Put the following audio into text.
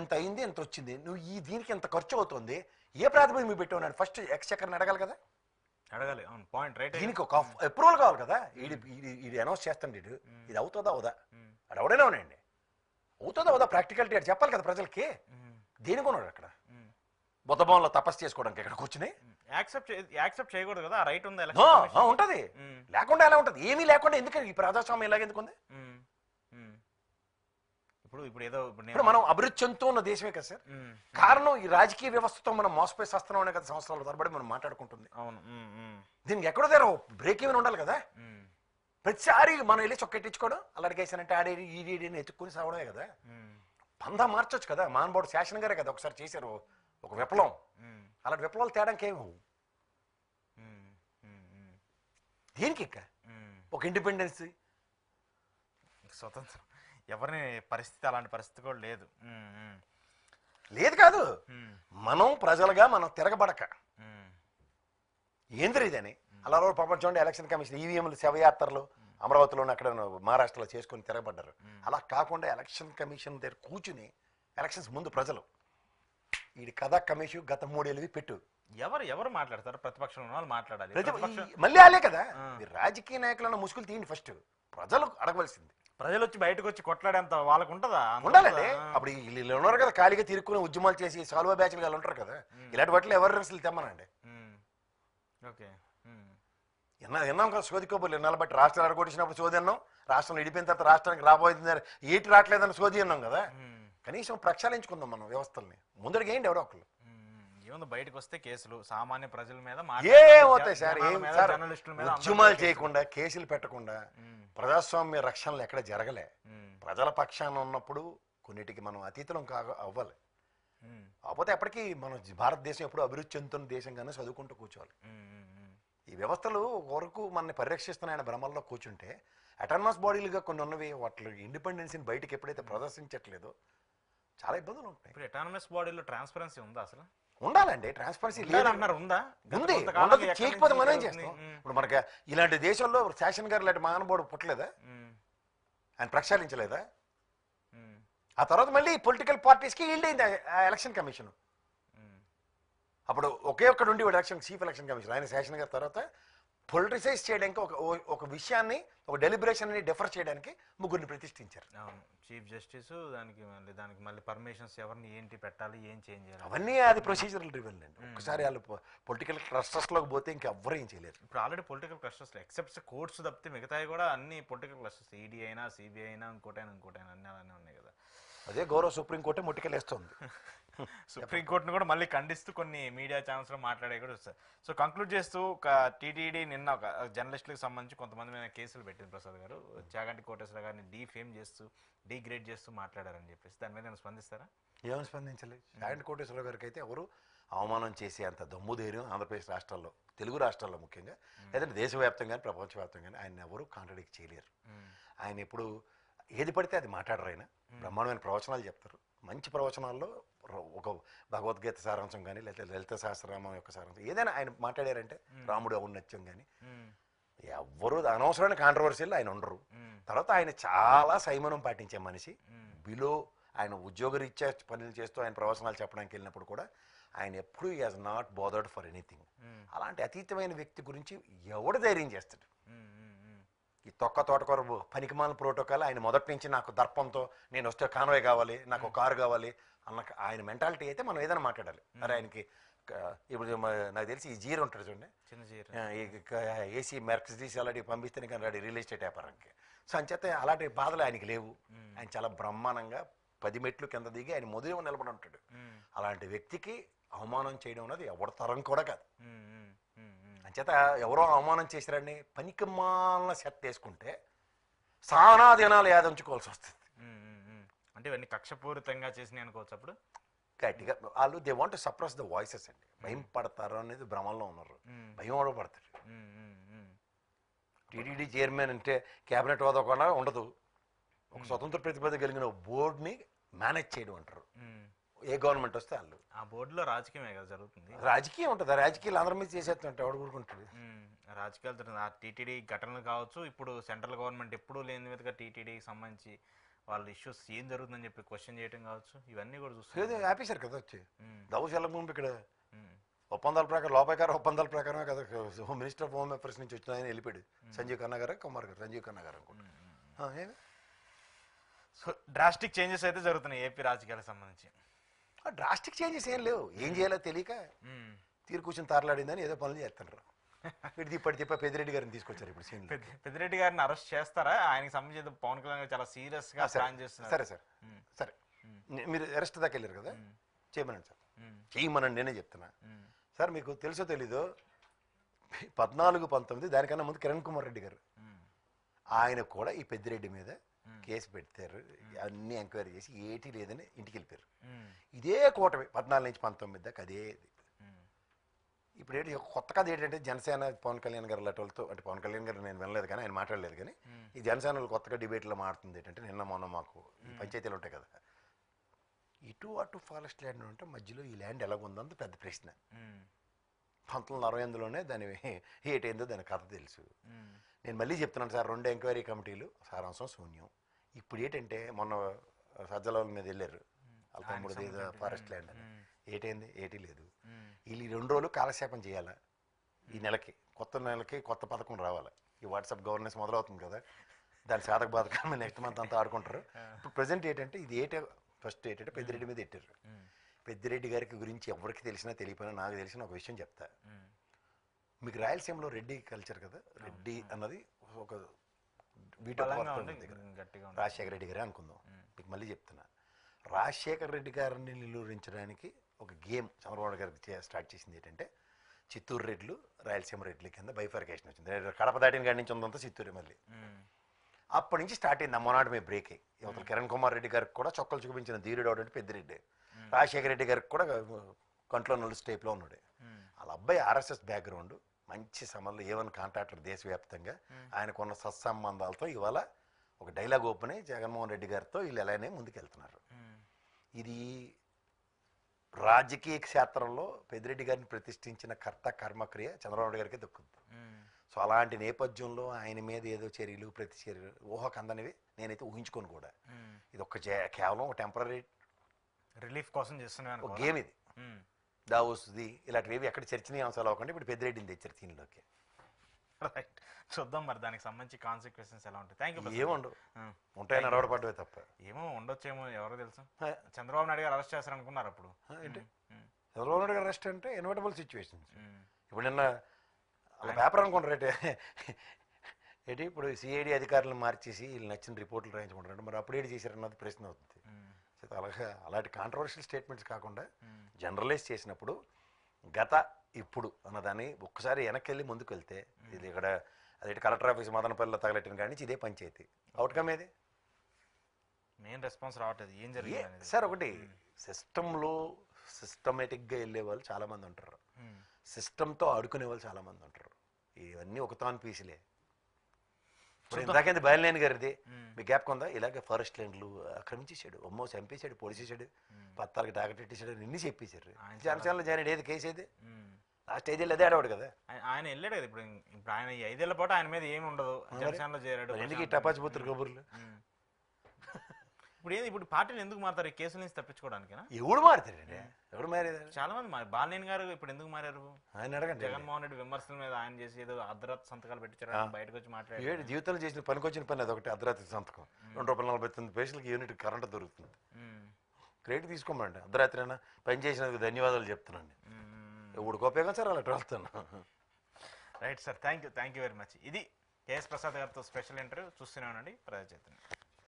ఇంత అయింది, ఇంత వచ్చింది, నువ్వు దీనికి ఎంత ఖర్చు అవుతుంది, ఏ ప్రాతిపదిక మీరు పెట్టావు? ఫస్ట్ ఎక్స్చెక్కర్ని అడగాలి కదా, అడగాలి. అవును, పాయింట్ రైట్. దీనికి ఒక అప్రూవల్ కావాలి కదా. ఇది అనౌన్స్ చేస్తాండి, ఇది అవుతుందా అవుదా, అది ఎవడైనా ఉన్నాయండి, అవుతుందా అవుదా ప్రాక్టికాలిటీ అది చెప్పాలి కదా ప్రజలకి. దేనికి ఉన్నాడు అక్కడ? బుద్ధభవన్లో తపస్సు చేసుకోవడానికి ఇక్కడ కూర్చుని యాక్సెప్ట్ చేయకూడదు కదా, రైట్ ఉంది. ఉంటది, లేకుండా ఎలా ఉంటది? ఏమీ లేకుండా ఎందుకని ఈ ప్రజాస్వామ్యం ఇలాగెందుకు ఉంది? ఇప్పుడు ఏదో ఇప్పుడు మనం అభివృద్ధి చెందుతూ ఉన్న దేశమే కదా సార్. కారణం ఈ రాజకీయ వ్యవస్థతో మనం మోసపోయి సస్తున్నాం అనే కదా సంవత్సరాల తరబడి మనం మాట్లాడుకుంటుంది. అవును. దీనికి ఎక్కడో దగ్గర బ్రేక్ ఏమైనా ఉండాలి కదా. ప్రతిసారి మనం వెళ్ళి చొక్కెట్టించుకోవడం, అల్లడికేసానంటే ఆడేది ఈడీని ఎత్తుక్కుని సావడమే కదా. పందా మార్చొచ్చు కదా. మానబోడు శాసనం గారే కదా ఒకసారి చేశారు ఒక విప్లవం. అలాంటి విప్లవాలు తేడానికి ఏమి దేనికి ఒక ఇండిపెండెన్స్ స్వతంత్రం ఎవరిని పరిస్థితి అలాంటి పరిస్థితి కూడా లేదు. లేదు కాదు, మనం ప్రజలుగా మనం తిరగబడక ఏంద్ర ఇదని అలా ప్రపంచంలో ఎలక్షన్ కమిషన్ ఈవీఎంలు శవయాత్రలు అమరావతిలోనే అక్కడ మహారాష్ట్రలో చేసుకొని తిరగబడ్డారు. అలా కాకుండా ఎలక్షన్ కమిషన్ దగ్గర కూర్చుని ఎలక్షన్స్ ముందు ప్రజలు ఈ కథా కమిషన్ గత 3 ఏళ్ళవి పెట్టు, ఎవరు మాట్లాడతారు? ప్రతిపక్షంలో వాళ్ళు మాట్లాడాలి. మళ్ళీ ఆలే కదా. రాజకీయ నాయకులను ముసుగులు తీయండి, ఫస్ట్ ప్రజలు అడగవలసింది. ప్రజలు వచ్చి బయటకు వచ్చి కొట్లాడేంత వాళ్ళకు ఉంటుందా? ఉండాలండి. అప్పుడు వీళ్ళు ఉన్నారు కదా ఖాళీగా తిరుక్కుని ఉద్యమాలు చేసి సాల్వా బ్యాచ్లు వాళ్ళు ఉంటారు కదా, ఇలాంటి వాటిలో ఎవరు అసలు తెమ్మనండి. ఓకే, విన్నాం కదా సోది కబుర్లు. ఎన్నాళ్ళు బట్టి రాష్ట్రాలు అడగొట్టినప్పుడు సోది అన్నాం, రాష్ట్రం విడిపోయిన తర్వాత రాష్ట్రానికి రాబోతుంది ఏటి రావట్లేదని సోది అన్నాం కదా. కనీసం ప్రక్షాళించుకుందాం మనం వ్యవస్థల్ని, ముందడికి ఏంటి ఎవరో ఒకళ్ళు. ఏముంది బయటకు వస్తే కేసులు సామాన్య ప్రజల మీద ఏమవుతాయి సార్? ఉద్యమాలు చేయకుండా కేసులు పెట్టకుండా ప్రజాస్వామ్య రక్షణలు ఎక్కడ జరగలే. ప్రజల పక్షాన ఉన్నప్పుడు కొన్నిటికి మనం అతీతం అవ్వాలి. కాకపోతే ఎప్పటికీ మనం భారతదేశం ఎప్పుడు అభివృద్ధి చెందుతున్న దేశంగానే చదువుకుంటూ కూర్చోవాలి. ఈ వ్యవస్థలు వరకు మనల్ని పరిరక్షిస్తున్నాయన్న భ్రమల్లో కూర్చుంటే అటానమస్ బాడీలుగా కొన్ని ఉన్నవి వాటి ఇండిపెండెన్సీని బయటకు ఎప్పుడైతే ప్రదర్శించట్లేదో చాలా ఇబ్బందులు ఉంటాయి. ఇప్పుడు అటానమస్ బాడీలో ట్రాన్స్పరెన్సీ ఉందా? అసలు ఉండాలండి. ట్రాన్స్పరెన్సీ లేదన్నారు, ఉందా? ఉంది. ఉండదు, చేయకపోతే మనం ఏం చేస్తాం? ఇప్పుడు మనకి ఇలాంటి దేశంలో శాసన్ గారు ఇలాంటి మహానుభావుడు పుట్టలేదా? ఆయన ప్రక్షాళించలేదా? ఆ తర్వాత మళ్ళీ పొలిటికల్ పార్టీస్కి ఈల్డ్ అయింది ఎలక్షన్ కమిషన్. అప్పుడు ఒకే ఒక్కడు ఉండి ఎలక్షన్ చీఫ్ ఎలక్షన్ కమిషన్ ఆయన శాసన్ గారి తర్వాత పొలిటిసైజ్ చేయడానికి ఒక విషయాన్ని ఒక డెలిబరేషన్ డిఫర్ చేయడానికి ముగ్గురిని ప్రతిష్ఠించారు. చీఫ్ జస్టిస్ దానికి మళ్ళీ పర్మిషన్స్ ఎవరిని ఏంటి పెట్టాలి, ఏం చేంజ్ చేయాలి, అవన్నీ అది ప్రొసీజరల్ డ్రివెన్ అండి. ఒకసారి వాళ్ళు పొలిటికల్ క్లస్టర్స్లోకి పోతే ఇంకెవ్వరూ ఏం చేయలేరు. ఇప్పుడు already political clusters except courts తప్పితే మిగతాయి కూడా అన్ని పొలిటికల్ క్లస్టర్స్. ఈడీ అయినా సిబిఐ అయినా ఇంకోటైనా అన్ని అలానే ఉన్నాయి కదా. అదే గౌరవ సుప్రీంకోర్టే ముట్టికెళ్ళేస్తుంది. సుప్రీంకోర్టును కూడా మళ్ళీ ఖండిస్తూ కొన్ని మీడియా ఛానల్స్లో మాట్లాడే కూడా వస్తారు. సో కంక్లూడ్ చేస్తూ టీటీడీ నిన్న ఒక జర్నలిస్టులకు సంబంధించి కొంతమంది మీద కేసులు పెట్టింది ప్రసాద్ గారు. చాగంటి కోటేశ్వర గారిని డీఫేమ్ చేస్తూ డీగ్రేడ్ చేస్తూ మాట్లాడారని చెప్పేసి దాని మీద నేను స్పందిస్తారా? ఏమని స్పందించలేదు. చాగంటి కోటేశ్వర గారికి అయితే ఎవరు అవమానం చేసే అంత దమ్ము ధైర్యం ఆంధ్రప్రదేశ్ రాష్ట్రాల్లో, తెలుగు రాష్ట్రాల్లో ముఖ్యంగా, లేదంటే దేశవ్యాప్తంగా ప్రపంచవ్యాప్తంగా ఆయన ఎవరు కాంట్రడిక్ట్ చేయలేరు. ఆయన ఎప్పుడు ఏది పడితే అది మాట్లాడరు. ఆయన బ్రహ్మాండమైన ప్రవచనాలు చెప్తారు. మంచి ప్రవచనాల్లో ఒక భగవద్గీత సారాంశం కానీ లేకపోతే లలిత సహస్రనామం యొక్క సారాంశం ఏదైనా ఆయన మాట్లాడారంటే రాముడు ఔన్నత్యం కానీ ఎవ్వరు అనవసరమైన కాంట్రవర్సీలు ఆయన ఉండరు. తర్వాత ఆయన చాలా సంయమనం పాటించే మనిషి. బిలో ఆయన ఉద్యోగరీత్యా పనులు చేస్తూ ఆయన ప్రవచనాలు చెప్పడానికి వెళ్ళినప్పుడు కూడా ఆయన ఎప్పుడు he has not bothered for anything. అలాంటి అతీతమైన వ్యక్తి గురించి ఎవడు ధైర్యం చేస్తాడు? ఈ తొక్క తోటకూర పనికిమాల ప్రోటోకాల్ ఆయన మొదటి నుంచి నాకు దర్పంతో నేను వస్తే కాన్వాయ్ కావాలి, నాకు కారు కావాలి అన్న ఆయన మెంటాలిటీ అయితే మనం ఏదైనా మాట్లాడాలి. అరే ఆయనకి ఇప్పుడు నాకు తెలిసి ఈ జీరో ఉంటాడు చూడండి, ఏసీ మెర్సిడీస్ అలాంటి పంపిస్తేనే కానీ రాడు రియల్ ఎస్టేట్ వ్యాపారానికి. సో అంచేత అలాంటి బాధలు ఆయనకి లేవు. ఆయన చాలా బ్రహ్మాండంగా 10 మెట్లు కింద దిగి ఆయన మొదలు నిలబడి ఉంటాడు. అలాంటి వ్యక్తికి అవమానం చేయడం అనేది ఎవరి తరం కూడా కాదు. అంచేత ఎవరో అవమానం చేశారని పనికిమాల సెట్ వేసుకుంటే సానా దినాలు యాదించుకోవాల్సి వస్తుంది. అంటే ఇవన్నీ కక్షపూరితంగా చేసినాయి అనుకోవచ్చు. అప్పుడు గట్టిగా వాళ్ళు they want to suppress the voices అండి. భయం పడతారు అనేది భ్రమంలో ఉన్నారు. భయం కూడా పడతారు. టీటీడీ చైర్మన్ అంటే క్యాబినెట్ హోదా కూడా ఉండదు. ఒక స్వతంత్ర ప్రతిపత్తి కలిగిన బోర్డుని మేనేజ్ చేయడం అంటారు. ఏ గవర్నమెంట్ వస్తే వాళ్ళు ఆ బోర్డులో రాజకీయమే కదా జరుగుతుంది. రాజకీయం ఉంటుంది. రాజకీయాలు అందరి మీద చేసేస్తుంటే ఎవడు కూడుకుంటుంది. రాజకీయాలు టీటీడీ ఘటనలు కావచ్చు. ఇప్పుడు సెంట్రల్ గవర్నమెంట్ ఎప్పుడూ లేని విధంగా టీటీడీకి సంబంధించి వాళ్ళ ఇష్యూస్ ఏం జరుగుతుందని చెప్పి క్వశ్చన్ చేయడం కావచ్చు, ఇవన్నీ కూడా చూస్తుంది. ఆపేశారు కదా వచ్చి దావోస్ వెళ్ళక ముందు ఇక్కడ ఒప్పందాల ప్రకారం లోపాయకార ఒప్పందాల ప్రకారమే కదా home minister of home affairs నుంచి వచ్చిన ఆయన వెళ్ళిపోయాడు. సంజీవ్ ఖన్నా గారు కుమార్ గారు సంజీవ్ ఖన్నా గారు అనుకుంటా. సో డ్రాస్టిక్ చేంజెస్ అయితే జరుగుతున్నాయి ఏపీ రాజకీయాలకు సంబంధించి. డ్రాస్టిక్ చేంజెస్ ఏం లేవు, ఏం చేయాలో తెలియక తీరు కూర్చొని తారలాడిందని ఏదో పనులు చేస్తున్నారు. ఇప్పటి తిప్ప పెద్దిరెడ్డి గారిని తీసుకొచ్చారు ఇప్పుడు సీన్. పెద్దిరెడ్డి గారిని అరెస్ట్ చేస్తారా? ఆయనకి సంబంధించి పవన్ కళ్యాణ్ గారు చాలా సీరియస్ గా ప్లాన్ చేస్తున్నారు. సరే సార్ సరే, మీరు అరెస్ట్ దాకా వెళ్ళారు కదా, చేయమనండి సార్, చేయమనండి, నేనే చెప్తున్నా సార్. మీకు తెలుసో తెలీదో 14-19 దానికన్నా ముందు కిరణ్ కుమార్ రెడ్డి గారు ఆయన కూడా ఈ పెద్దిరెడ్డి మీద కేసు పెడతారు, అన్ని ఎంక్వైరీ చేసి ఏటీ లేదని ఇంటికి వెళ్ళిపోయారు. ఇదే కూటమి 14-19 దాకా అదే. ఇప్పుడు ఏంటి కొత్త కథ ఏంటంటే జనసేన పవన్ కళ్యాణ్ గారు లెటర్లతో, అంటే పవన్ కళ్యాణ్ గారు నేను వినలేదు కానీ ఆయన మాట్లాడలేదు కానీ ఈ జనసేనలు కొత్తగా డిబేట్లో మాడుతుంది ఏంటంటే నిన్న మొన్న మాకు ఈ పంచాయతీలు ఉంటాయి కదా, ఇటు అటు ఫారెస్ట్ ల్యాండ్ ఉంటే మధ్యలో ఈ ల్యాండ్ ఎలాగుందంత పెద్ద ప్రశ్న. 1968లోనే దాని ఏటైందో దాని కథ తెలుసు. నేను మళ్ళీ చెప్తున్నాను సార్, 2 ఎంక్వైరీ కమిటీలు సారాంశం శూన్యం. ఇప్పుడు ఏంటంటే మొన్న సజ్జల మీద వెళ్ళారు వాళ్ళ తమ్ముడు ఏదో ఫారెస్ట్ ల్యాండ్ అని, ఏటైంది? ఏటీ లేదు. వీళ్ళు 2 రోజులు కాలక్షేపం చేయాలా, ఈ నెలకి కొత్త నెలకి కొత్త పథకం రావాలి. ఈ వాట్సాప్ గవర్నెన్స్ మొదలవుతుంది కదా, దాని సాధక బాధకం నెక్స్ట్ మంత్ అంతా ఆడుకుంటారు. ఇప్పుడు ప్రజెంట్ ఏంటంటే ఇది ఫస్ట్ ఏంటంటే పెద్దిరెడ్డి మీద ఎట్టారు. పెద్దిరెడ్డి గారికి గురించి ఎవరికి తెలిసినా తెలియపోయినా నాకు తెలిసిన ఒక విషయం చెప్తా. మీకు రాయలసీమలో రెడ్డి కల్చర్ కదా, రెడ్డి అన్నది ఒక వీటో రాజశేఖర రెడ్డి గారే అనుకుందాం. మీకు మళ్ళీ చెప్తున్నా, రాజశేఖర రెడ్డి గారిని నిలువరించడానికి ఒక గేమ్ చంద్రబాబు గారికి స్టార్ట్ చేసింది ఏంటంటే చిత్తూరు రెడ్లు రాయలసీమ రెడ్ల కింద బైఫర్కేషన్ వచ్చింది. కడప దాటిన కాడి నుంచి ఉందంతా చిత్తూరు. మళ్ళీ అప్పటి నుంచి స్టార్ట్ అయింది అమ్మనాడు మీ బ్రేక్ అయ్యి. యువతలు కిరణ్ కుమార్ రెడ్డి గారికి కూడా చొక్కలు చూపించిన ధీరుడు అంటే పెద్దిరెడ్డి, రాజశేఖర రెడ్డి గారికి కూడా కంట్లో నలుసు టైప్లో ఉన్నాడు. వాళ్ళ అబ్బాయి ఆర్ఎస్ఎస్ బ్యాక్గ్రౌండ్, మంచి సంబంధాలు, ఏవన్ కాంట్రాక్టర్ దేశవ్యాప్తంగా ఆయనకున్న సత్సంబంధాలతో ఇవాళ ఒక డైలాగ్ ఓపెన్ అయ్యి జగన్మోహన్ రెడ్డి గారితో వీళ్ళు ఎలానే ముందుకెళ్తున్నారు. ఇది రాజకీయ క్షేత్రంలో పెద్దిరెడ్డి గారిని ప్రతిష్ఠించిన కర్త కర్మక్రియ చంద్రబాబు నాయుడు గారికి దక్కుతుంది. సో అలాంటి నేపథ్యంలో ఆయన మీద ఏదో చర్యలు ప్రతి చర్యలు ఊహకు అందనివి నేనైతే ఊహించుకోను కూడా. ఇది ఒక కేవలం ఒక టెంపరీ రిలీఫ్ కోసం చేస్తున్నాను ఒక గేమ్. ఇది దావోస్ది ఇలాంటివి ఎక్కడ చర్చనీయాంశాలు అవ్వకుండా ఇప్పుడు పెద్దిరెడ్డిని తెచ్చారు దీనిలోకి. రైట్, చూద్దాం మరి దానికి సంబంధించి కాన్సిక్వెన్సెస్ ఎలా ఉంటాయి. Thank you. ఏముండవు, ఉంటాయని అడవడపడ్డవే తప్ప. ఏమో ఉండొచ్చేమో, ఎవరో తెలుసు. చంద్రబాబు నాయుడు గారు అరెస్ట్ చేస్తారు అనుకున్నారు అప్పుడు. ఏంటి చంద్రబాబు నాయుడు గారు అరెస్ట్ అంటే ఇన్వర్టబుల్ సిచ్యువేషన్స్. ఇప్పుడు నిన్న అలా పేపర్ అనుకుంటారు ఏంటి, ఇప్పుడు సిఐడి అధికారులను మార్చేసి వీళ్ళు నచ్చిన రిపోర్ట్లు రాయించుకుంటారంటే మరి అప్పుడు ఏడు చేశారన్నది ప్రశ్న అవుతుంది. అలాగే అలాంటి కాంట్రవర్షియల్ స్టేట్మెంట్స్ కాకుండా జనరలైజ్ చేసినప్పుడు గత ఇప్పుడు అన్నదాన్ని ఒక్కసారి వెనక్కి వెళ్ళి ముందుకు వెళ్తే ఇది ఇక్కడ అదే కలెక్టర్ ఆఫీస్ మదనపల్లిలో తగలెట్టిన కానీ ఇదే పంచాయతీ అవుట్కమ్ ఏది మెయిన్ రెస్పాన్స్ రావట్లేదు. ఏం జరిగింది సార్? ఒకటి సిస్టంలో సిస్టమేటిక్గా వెళ్ళే వాళ్ళు చాలామంది ఉంటారు, సిస్టంతో ఆడుకునే వాళ్ళు చాలామంది ఉంటారు. ఇవన్నీ ఒకతాన్ పీసులే. ఇప్పుడు ఇందాకేంది బయలుదేని గారిది మీ గ్యాప్ కొందా, ఇలాగే ఫారెస్ట్ ల్యాండ్లు ఆక్రమించేసాడు, అమ్మో చంపేశాడు, పొడిచేసాడు, పత్తాలకి టాగటెట్టేసాడు, నిన్ను చెప్పేశాడు. జనసేనలో జాయిన్ ఏది కేసు ఏది లాస్ట్ 5 ఏళ్ళు అదే ఆడవాడు కదా. ఆయన వెళ్ళాడు కదా. ఇప్పుడు ఆయన 5 ఏళ్ల పాటు ఆయన మీద ఏమి ఉండదు, జనసేనలో చేరాడు. ఎందుకు టపాచిపోతురు కబుర్లు? ఇప్పుడు ఇప్పుడు పార్టీలు ఎందుకు మారుతారు? ఈ కేసుల నుంచి తప్పించుకోవడానికి? ఎవడు మారుతాడండి? ఎవడు మారేది? చాలా మంది బాలినేని గారు ఇప్పుడు ఎందుకు మారారు? ఆయన అడగండి. జగన్మోహన్ రెడ్డి విమర్శల మీద ఆయన చేసి ఏదో అర్ధరాత్రి సంతకాలు పెట్టించారు, బయటకు వచ్చి మాట్లాడారు. జీవితంలో చేసిన పనికొచ్చిన పని అదొకటి, అర్ధరాత్రి సంతకం. ₹2.49 యూనిట్ కరెంట్ దొరుకుతుంది. క్రెడిట్ తీసుకోమండి. అర్ధరాత్రి అయినా పని చేసినందుకు ధన్యవాదాలు చెప్తున్నాను. ఎవడికి ఉపయోగం సార్ అలా వెళ్తాను. Right sir, thank you very much. ఇది కేఎస్ ప్రసాద్ గారితో స్పెషల్ ఇంటర్వ్యూ. చూస్తూనే ఉండండి ప్రజా చైతన్యం.